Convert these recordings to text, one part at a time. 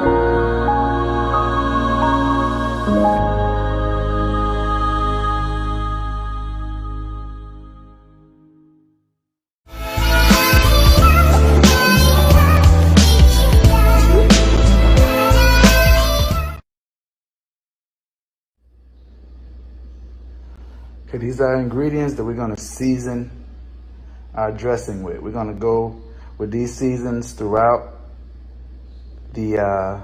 Okay, these are ingredients that we're gonna season our dressing with. We're gonna go with these seasons throughout the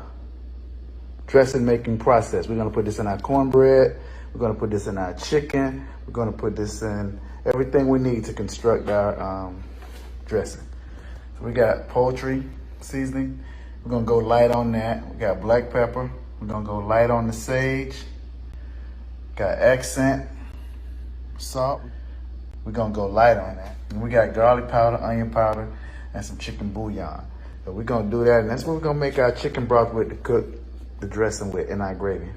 dressing making process. We're gonna put this in our cornbread. We're gonna put this in our chicken. We're gonna put this in everything we need to construct our dressing. So we got poultry seasoning. We're gonna go light on that. We got black pepper. We're gonna go light on the sage. Got accent salt. We're gonna go light on that. And we got garlic powder, onion powder, and some chicken bouillon. So we're gonna do that, and that's what we're gonna make our chicken broth with to cook the dressing with in our gravy.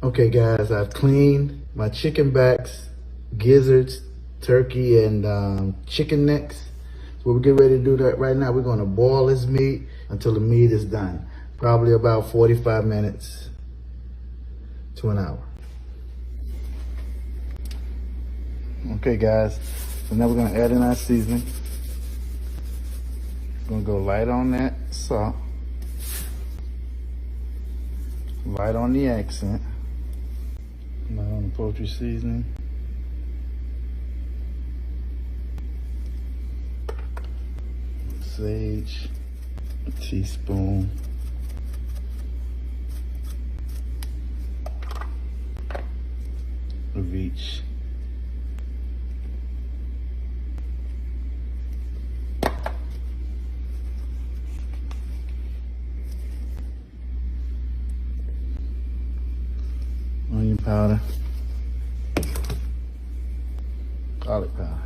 Okay guys, I've cleaned my chicken backs, gizzards, turkey, and chicken necks. So we're getting ready to do that right now. We're gonna boil this meat until the meat is done. Probably about 45 minutes to an hour. Okay guys, so now we're gonna add in our seasoning. We're gonna go light on that salt, light on the accent, light on the poultry seasoning. Sage, a teaspoon. Of each. Onion powder, garlic powder.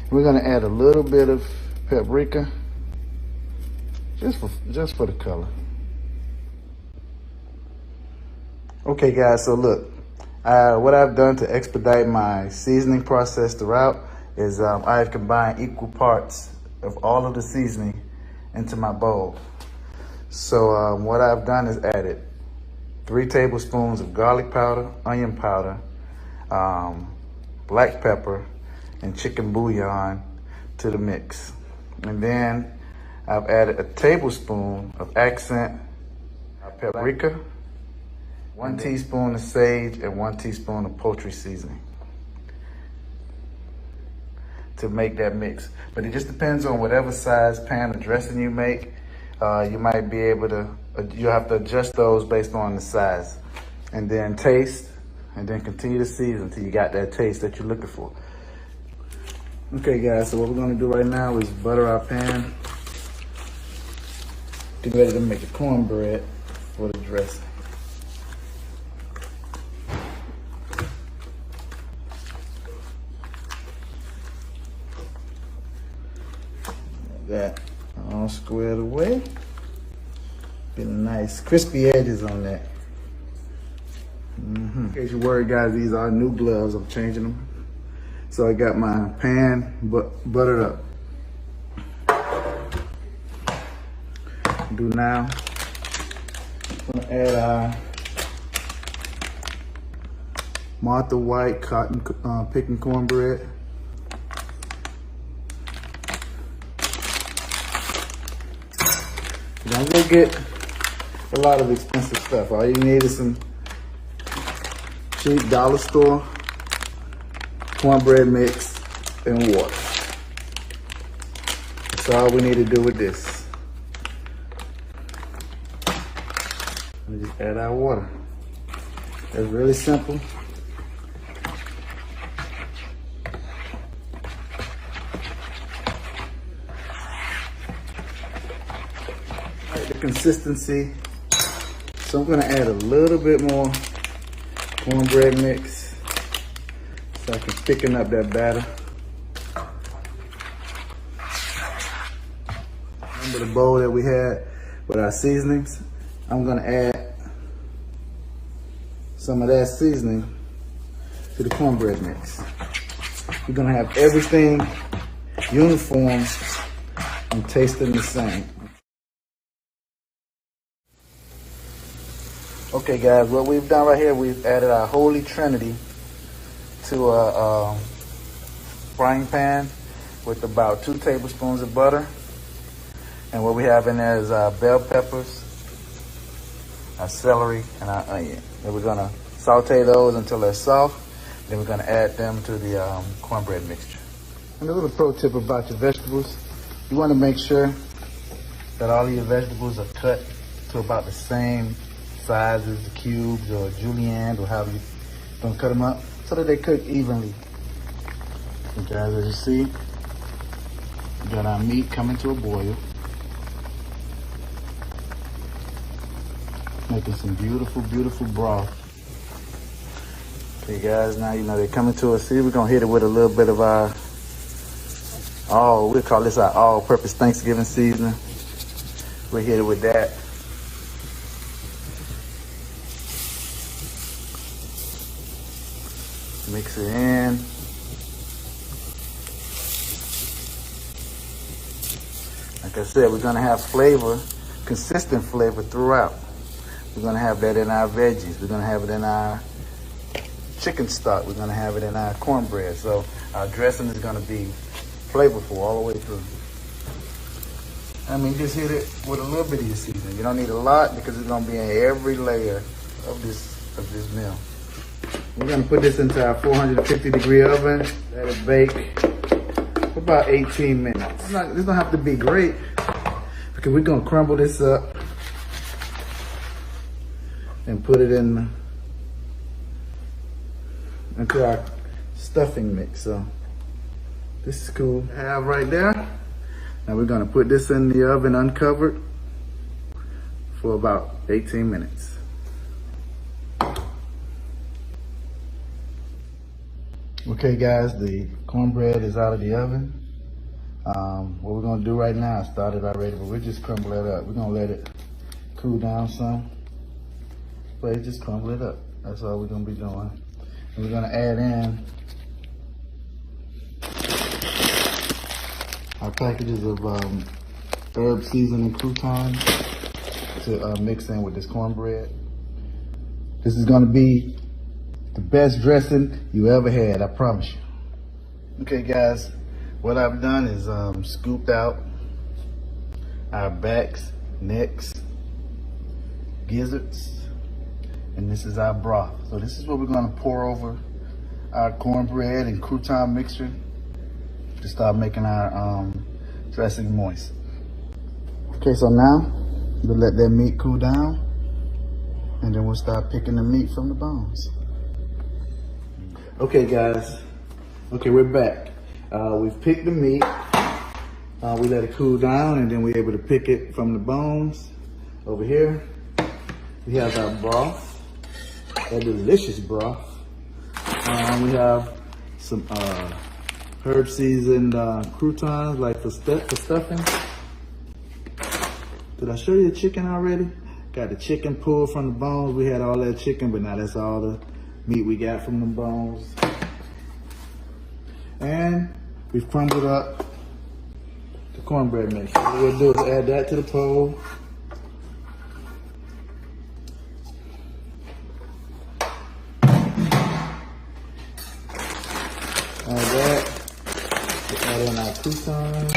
We're gonna add a little bit of paprika, just for the color. Okay guys, so look, what I've done to expedite my seasoning process throughout is I've combined equal parts of all of the seasoning into my bowl. So what I've done is added 3 tablespoons of garlic powder, onion powder, black pepper, and chicken bouillon to the mix. And then I've added a tablespoon of accent paprika, 1 teaspoon of sage, and 1 teaspoon of poultry seasoning to make that mix. But it just depends on whatever size pan of dressing you make. You might be able to, you'll have to adjust those based on the size. And then taste, and then continue to season until you got that taste that you're looking for. Okay guys, so what we're gonna do right now is butter our pan. Get ready to make a cornbread for the dressing. Like that. All squared away. Getting nice crispy edges on that. In case you're worried guys, these are new gloves. I'm changing them. So I got my pan buttered up. Do now. I'm gonna add our Martha White cotton picking cornbread. Don't go get a lot of expensive stuff. All you need is some cheap dollar store cornbread mix and water. That's all we need to do with this. We just add our water. It's really simple. Consistency, so I'm gonna add a little bit more cornbread mix so I can thicken up that batter. Remember the bowl that we had with our seasonings? I'm gonna add some of that seasoning to the cornbread mix. We're gonna have everything uniform and tasting the same. Okay guys, what we've done right here, we've added our Holy Trinity to a frying pan with about 2 tablespoons of butter. And what we have in there is our bell peppers, our celery, and our onion. And we're gonna saute those until they're soft. Then we're gonna add them to the cornbread mixture. And a little pro tip about your vegetables. You wanna make sure that all of your vegetables are cut to about the same size as the cubes or julienne or however you're gonna cut them up so that they cook evenly. And guys, as you see, we got our meat coming to a boil. Making some beautiful, beautiful broth. Okay guys, now you know they're coming to us. See, we're gonna hit it with a little bit of our, we'll call this our all-purpose Thanksgiving seasoning. We'll hit it with that. Mix it in. Like I said, we're gonna have flavor, consistent flavor throughout. We're gonna have that in our veggies. We're gonna have it in our chicken stock. We're gonna have it in our cornbread. So our dressing is gonna be flavorful all the way through. I mean, just hit it with a little bit of your seasoning. You don't need a lot because it's gonna be in every layer of this meal. We're gonna put this into our 450-degree oven. Let it bake for about 18 minutes. This don't have to be great because we're gonna crumble this up and put it into our stuffing mix. So this is cool to have right there. Now we're gonna put this in the oven uncovered for about 18 minutes. Okay guys, the cornbread is out of the oven. What we're gonna do right now, I started already, but we'll just crumble it up. We're gonna let it cool down some, but just crumble it up. That's all we're gonna be doing. And we're gonna add in our packages of herb seasoning croutons to mix in with this cornbread. This is gonna be the best dressing you ever had, I promise you. Okay guys, what I've done is scooped out our backs, necks, gizzards, and this is our broth. So this is what we're gonna pour over our cornbread and crouton mixture to start making our dressing moist. Okay, so now we'll let that meat cool down and then we'll start picking the meat from the bones. Okay guys, okay, we're back. We've picked the meat. We let it cool down and then we're able to pick it from the bones. Over here, we have our broth, a delicious broth. We have some herb seasoned croutons, like for stuffing. Did I show you the chicken already? Got the chicken pulled from the bones. We had all that chicken, but now that's all the meat we got from the bones. And we've crumbled up the cornbread mix. What we'll do is add that to the bowl. Add that. We'll add in our croutons.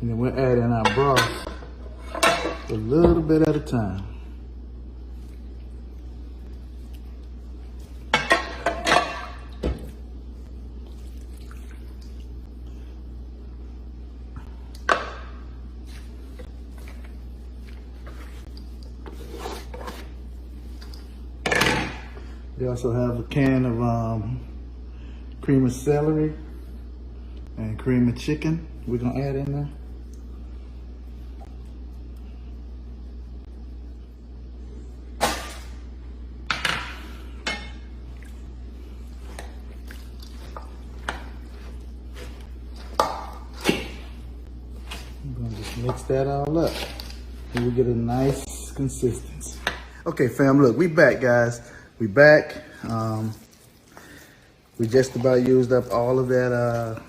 And then we'll add in our broth a little bit at a time. We also have a can of cream of celery and cream of chicken we're gonna add in there. I'm gonna just Mix that all up. And we get a nice consistency. Okay, fam, look, we back, guys. We back. We just about used up all of that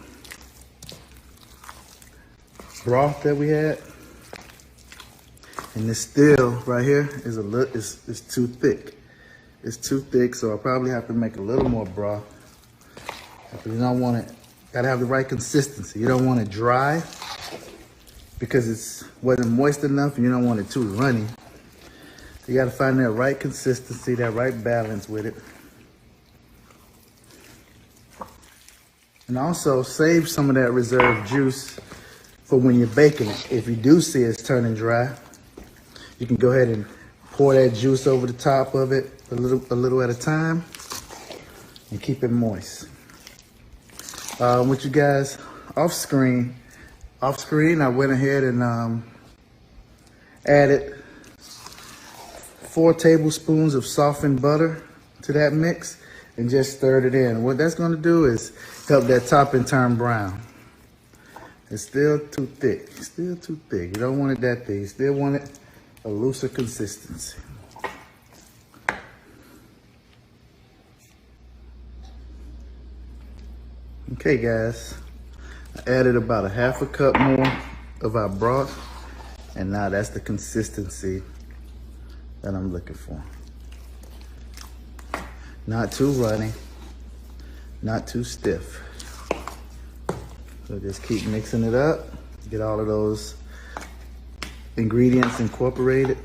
broth that we had. And this still right here is it's too thick. It's too thick, so I'll probably have to make a little more broth. But you don't want it, gotta have the right consistency. You don't want it dry because it wasn't moist enough, and you don't want it too runny. You gotta find that right consistency, that right balance with it. And also save some of that reserved juice for when you're baking it. If you do see it's turning dry, you can go ahead and pour that juice over the top of it a little at a time and keep it moist. With you guys, off screen, I went ahead and added 4 tablespoons of softened butter to that mix and just stirred it in. What that's gonna do is help that topping turn brown. It's still too thick, You don't want it that thick, you still want it a looser consistency. Okay, guys, I added about a half a cup more of our broth, and now that's the consistency that I'm looking for. Not too runny, not too stiff. So just keep mixing it up, get all of those ingredients incorporated.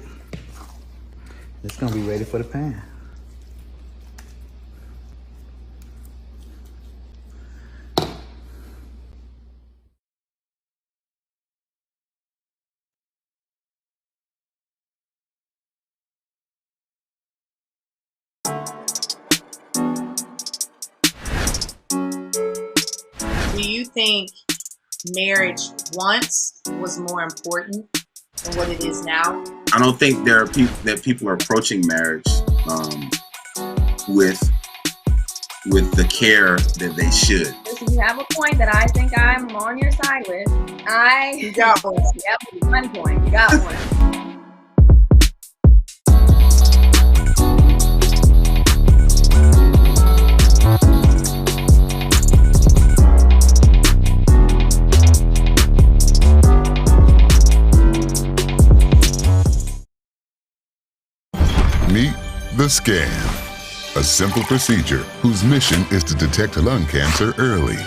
It's gonna be ready for the pan. Do you think marriage once was more important than what it is now? I don't think there are people are approaching marriage with the care that they should. Listen, you have a point that I think I'm on your side with. You got one. Yep, one point. You got one. Meet the Scan, a simple procedure whose mission is to detect lung cancer early.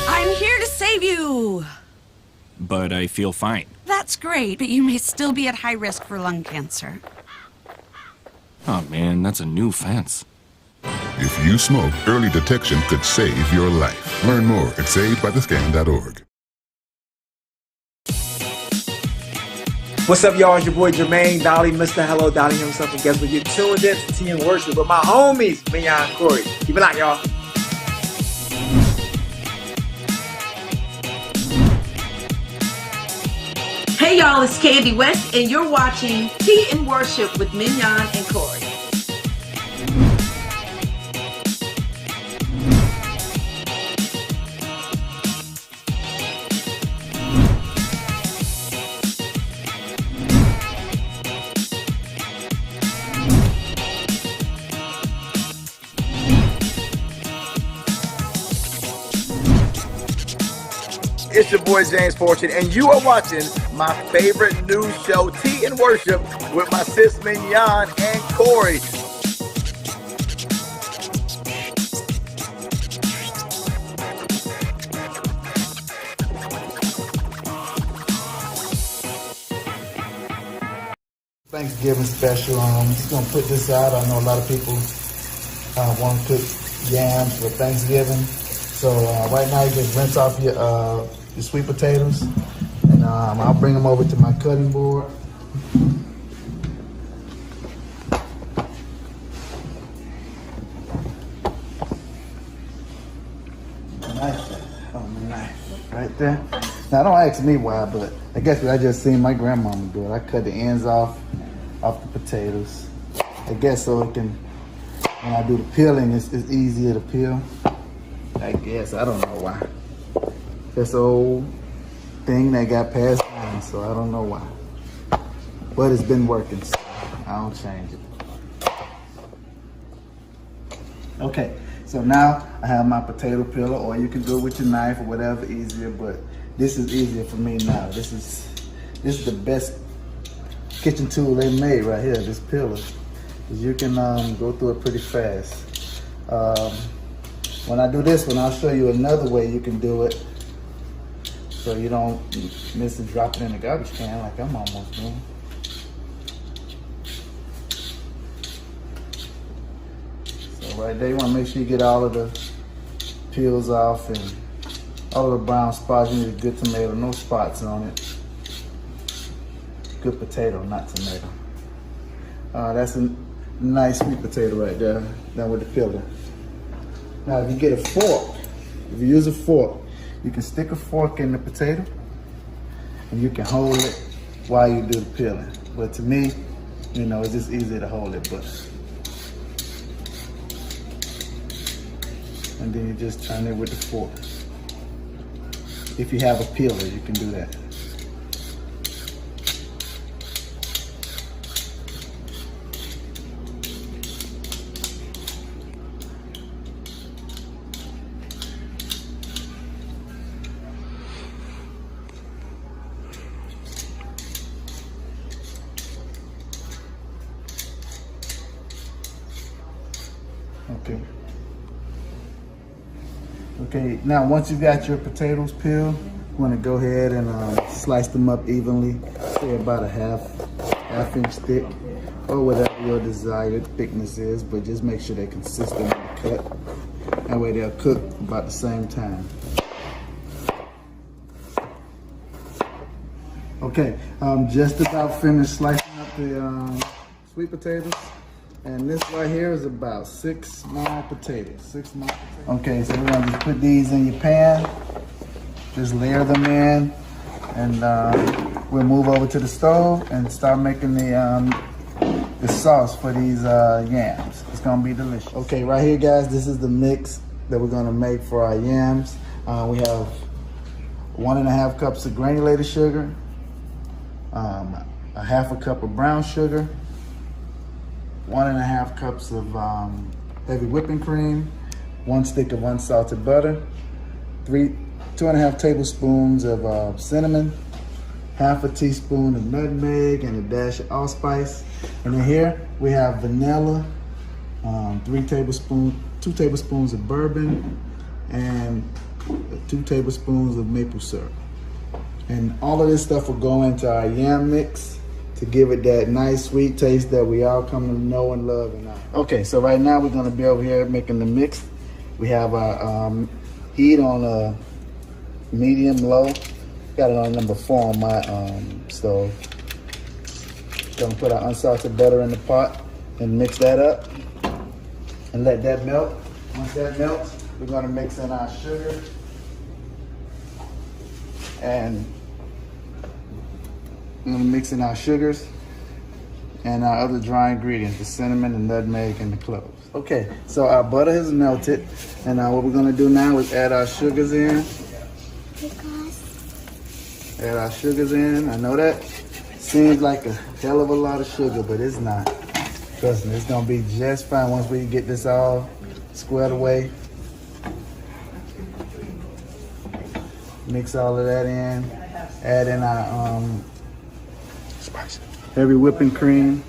I'm here to save you! But I feel fine. That's great, but you may still be at high risk for lung cancer. Oh man, that's a new fence. If you smoke, early detection could save your life. Learn more at savedbythescan.org. What's up, y'all? It's your boy Jermaine Dolly, Mr. Hello Dolly himself, and guess what? You're tuned in to Tea and Worship with my homies, Mignon and Corey. Keep it locked, y'all. Hey y'all, it's Candy West, and you're watching Tea and Worship with Mignon and Corey. It's your boy James Fortune, and you are watching my favorite news show, Tea and Worship, with my sis Mignon and Corey. Thanksgiving special. Just gonna put this out. I know a lot of people want to cook yams for Thanksgiving. So right now you just rinse off your sweet potatoes, and I'll bring them over to my cutting board. Knife, oh my knife, right there. Now don't ask me why, but I guess what I just seen my grandmama do it. I cut the ends off the potatoes. I guess so it can when I do the peeling, it's easier to peel. I guess, I don't know why. This old thing that got passed down, so I don't know why. But it's been working, so I don't change it. Okay, so now I have my potato peeler, or you can do it with your knife or whatever easier, but this is easier for me now. This is the best kitchen tool they made right here, this peeler. You can go through it pretty fast. When I do this one, I'll show you another way you can do it so you don't miss and drop it in the garbage can like I'm almost doing. So right there, you want to make sure you get all of the peels off and all of the brown spots. You need a good tomato, no spots on it. Good potato, not tomato. That's a nice sweet potato right there, done with the peeler. Now if you get a fork, if you use a fork, you can stick a fork in the potato and you can hold it while you do the peeling. But to me, you know, it's just easier to hold it, but. And then you just turn it with the fork. If you have a peeler, you can do that. Okay. Okay, now once you got your potatoes peeled, you want to go ahead and slice them up evenly, say about a half inch thick, or whatever your desired thickness is, but just make sure they're consistent in the cut. That way they'll cook about the same time. Okay, just about finished slicing up the sweet potatoes. And this right here is about 6 small potatoes. Okay, so we're gonna just put these in your pan. Just layer them in, and we'll move over to the stove and start making the sauce for these yams. It's gonna be delicious. Okay, right here, guys, this is the mix that we're gonna make for our yams. We have 1.5 cups of granulated sugar, a 1/2 cup of brown sugar, 1.5 cups of heavy whipping cream, 1 stick of unsalted butter, 2.5 tablespoons of cinnamon, 1/2 teaspoon of nutmeg, and a dash of allspice. And then here we have vanilla, 2 tablespoons of bourbon, and 2 tablespoons of maple syrup. And all of this stuff will go into our yam mix to give it that nice sweet taste that we all come to know and love. Okay, so right now we're gonna be over here making the mix. We have our heat on a medium low. Got it on number 4 on my stove. Gonna put our unsalted butter in the pot and mix that up and let that melt. Once that melts, we're gonna mix in our sugar and I'm gonna mix in our sugars and our other dry ingredients, the cinnamon, the nutmeg, and the cloves. Okay, so our butter has melted, and what we're gonna do now is add our sugars in. Add our sugars in. I know that seems like a hell of a lot of sugar, but it's not. Trust me, it's gonna be just fine once we get this all squared away. Mix all of that in. Add in our heavy whipping cream.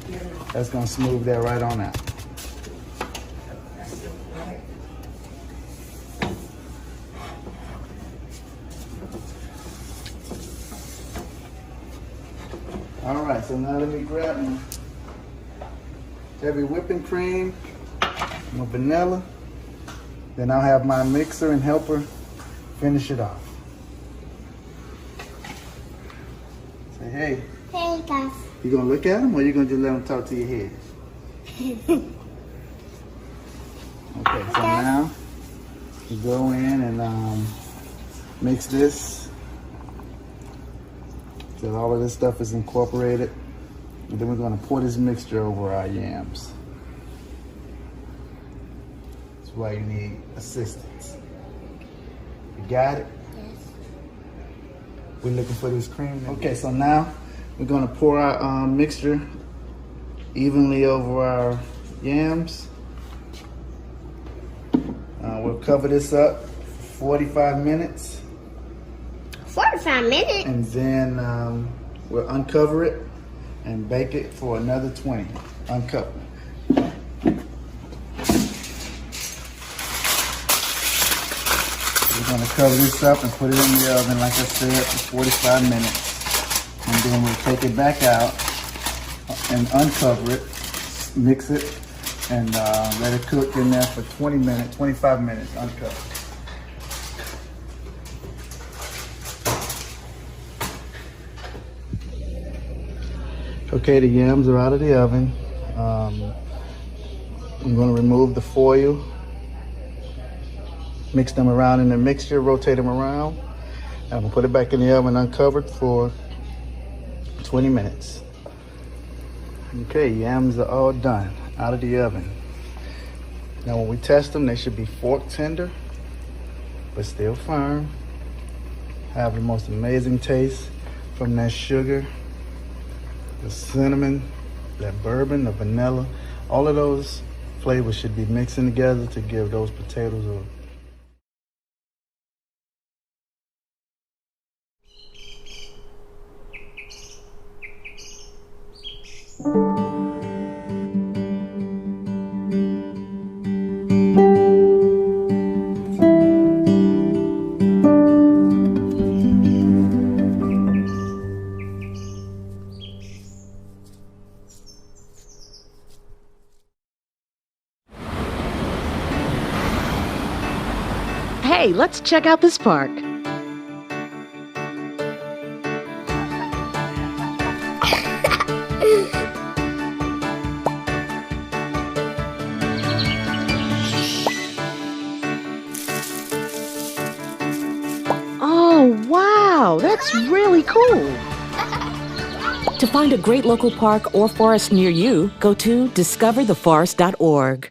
That's gonna smooth that right on out. All right, so now let me grab my heavy whipping cream, my vanilla. Then I'll have my mixer and helper finish it off. Say hey. Hey guys. You gonna look at them, or you gonna just let them talk to your head? Okay, so now you go in and mix this so all of this stuff is incorporated, and then we're gonna pour this mixture over our yams. why you need assistance. You got it? Yes. We're looking for this cream. Okay, so now we're gonna pour our mixture evenly over our yams. We'll cover this up for 45 minutes. 45 minutes? And then we'll uncover it and bake it for another 20. Uncover. We're gonna cover this up and put it in the oven, like I said, for 45 minutes. And then we'll take it back out and uncover it, mix it, and let it cook in there for 25 minutes, uncovered. Okay, the yams are out of the oven. I'm gonna remove the foil, mix them around in the mixture, rotate them around. I'm gonna put it back in the oven uncovered for 20 minutes. Okay, yams are all done, out of the oven. Now when we test them, they should be fork tender, but still firm. Have the most amazing taste from that sugar, the cinnamon, that bourbon, the vanilla. All of those flavors should be mixing together to give those potatoes a Hey, let's check out this park. Oh, wow, that's really cool. To find a great local park or forest near you, go to discovertheforest.org.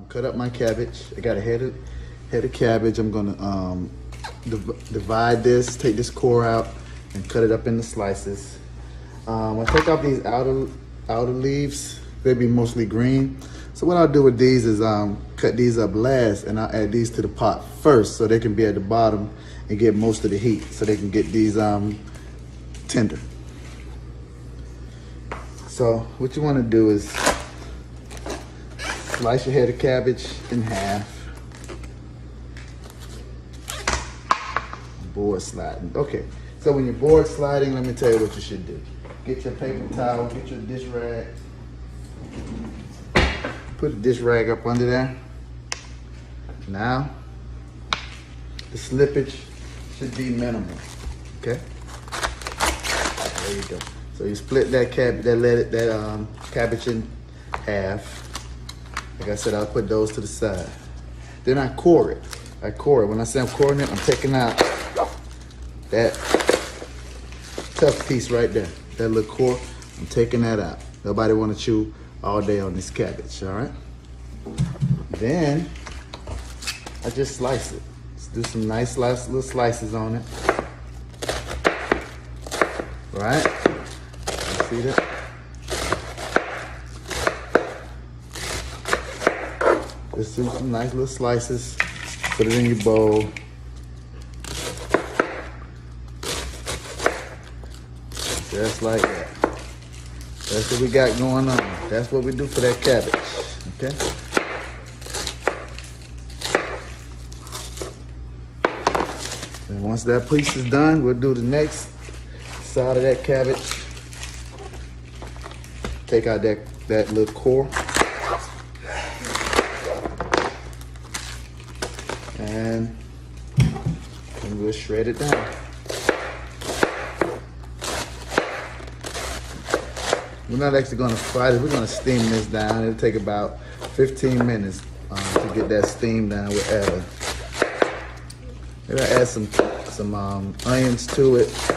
Cut up my cabbage. I got a head of cabbage. I'm gonna divide this, take this core out, and cut it up into slices. I'll take off these outer leaves. They'll be mostly green. So what I'll do with these is cut these up last, and I'll add these to the pot first, so they can be at the bottom and get most of the heat, so they can get these tender. So what you want to do is slice your head of cabbage in half. Board sliding. Okay, so when you're board sliding, let me tell you what you should do. Get your paper towel, get your dish rag. Put a dish rag up under there. Now, the slippage should be minimal, okay? There you go. So you split that cabbage in half. Like I said, I'll put those to the side. Then I core it. When I say I'm coring it, I'm taking out that tough piece right there. That little core, I'm taking that out. Nobody want to chew all day on this cabbage, all right? Then, I just slice it. Let's do some nice little slices on it. Right? You see that? Just do some nice little slices. Put it in your bowl. Just like that. That's what we got going on. That's what we do for that cabbage, okay? And once that piece is done, we'll do the next side of that cabbage. Take out that little core. and we'll shred it down. We're not actually gonna fry this, we're gonna steam this down. It'll take about 15 minutes to get that steam down. We'll add some onions to it.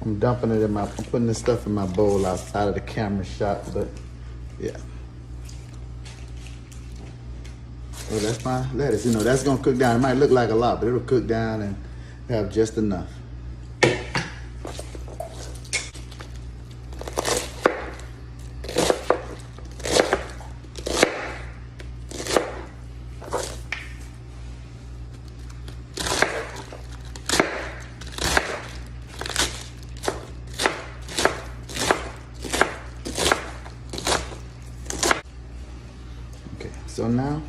I'm dumping it I'm putting this stuff in my bowl outside of the camera shot, but yeah. So that's my lettuce. You know, that's gonna cook down. It might look like a lot, but it'll cook down and have just enough. Okay, so now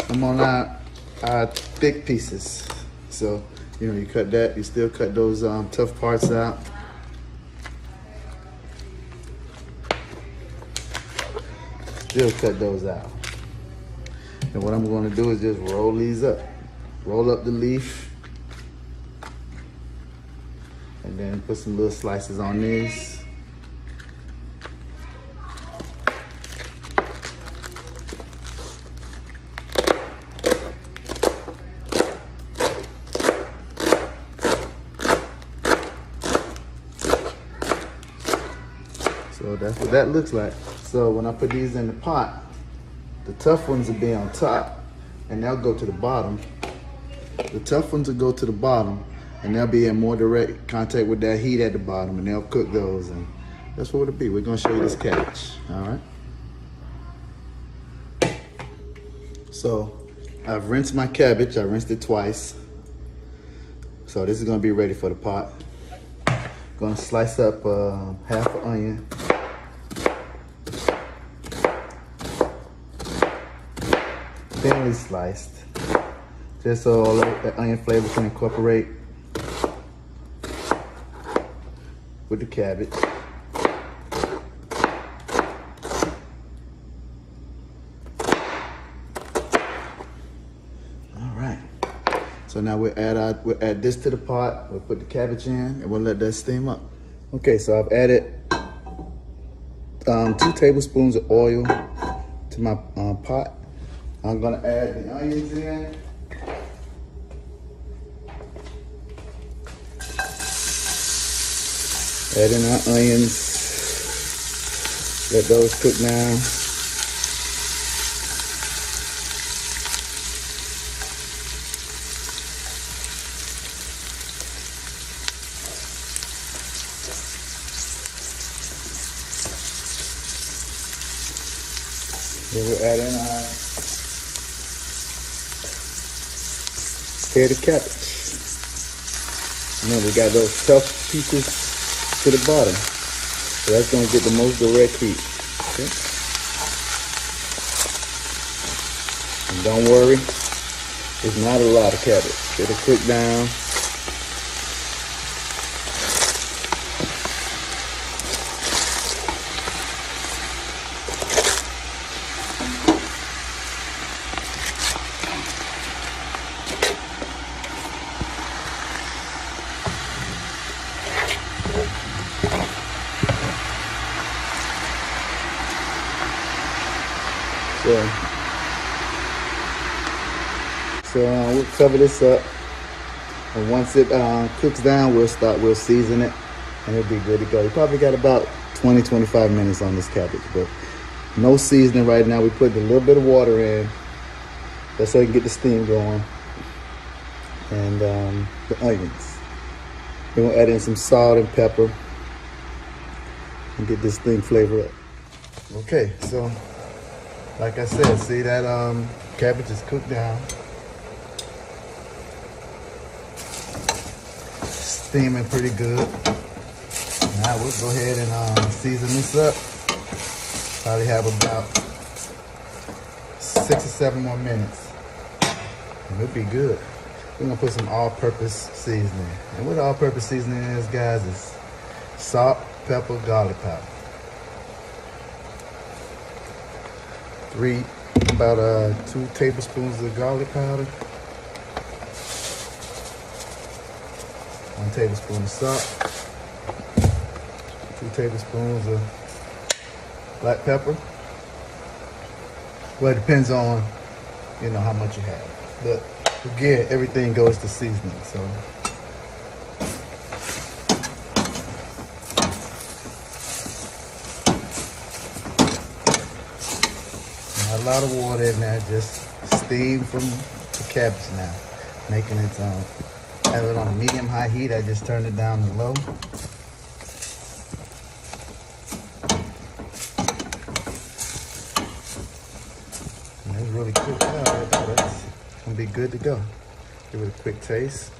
I'm on our thick pieces. So, you know, you cut that, you still cut those tough parts out. Still cut those out. And what I'm gonna do is just roll these up. Roll up the leaf. And then put some little slices on these. So that's what that looks like. So when I put these in the pot, the tough ones will be on top and they'll go to the bottom. The tough ones will go to the bottom and they'll be in more direct contact with that heat at the bottom and they'll cook those, and that's what it'll be. We're gonna show you this cabbage, all right? So I've rinsed my cabbage, I rinsed it twice. So this is gonna be ready for the pot. Gonna slice up half an onion. Thinly sliced, just so all that onion flavor can incorporate with the cabbage. All right. So now we'll add this to the pot. We'll put the cabbage in and we'll let that steam up. Okay, so I've added 2 tablespoons of oil to my pot. I'm gonna add the onions in. Add in our onions. Let those cook down. Then we'll add in our head of cabbage. And then we got those tough pieces to the bottom. So that's gonna get the most direct heat. Okay. And don't worry, it's not a lot of cabbage. It'll cook down. So we'll cover this up, and once it cooks down, we'll season it, and it'll be good to go. You probably got about 20-25 minutes on this cabbage, but no seasoning right now. We put a little bit of water in, just so you can get the steam going, and the onions. Then we'll add in some salt and pepper, and get this thing flavored up. Okay, so like I said, see that cabbage is cooked down. Steaming pretty good. Now we'll go ahead and season this up. Probably have about 6 or 7 more minutes. And it'll be good. We're gonna put some all-purpose seasoning. And what all-purpose seasoning is, guys, is salt, pepper, garlic powder. About 2 tablespoons of garlic powder. 1 tablespoon of salt. 2 tablespoons of black pepper. Well, it depends on, how much you have. But again, everything goes to seasoning, so. Not a lot of water in there, just steam from the cabbage now. Making it, have it on a medium-high heat. I just turned it down to low. And it's really cooked out. That's gonna be good to go. Give it a quick taste.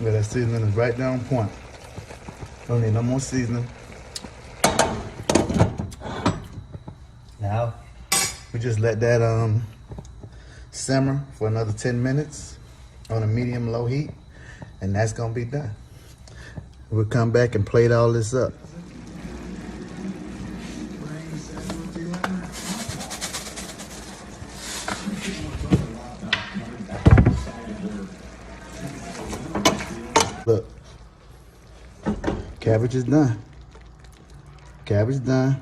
Well, that seasoning is right down point. Don't need no more seasoning. Now, we just let that simmer for another 10 minutes on a medium-low heat, and that's gonna be done. We'll come back and plate all this up. Look, cabbage is done. Cabbage done.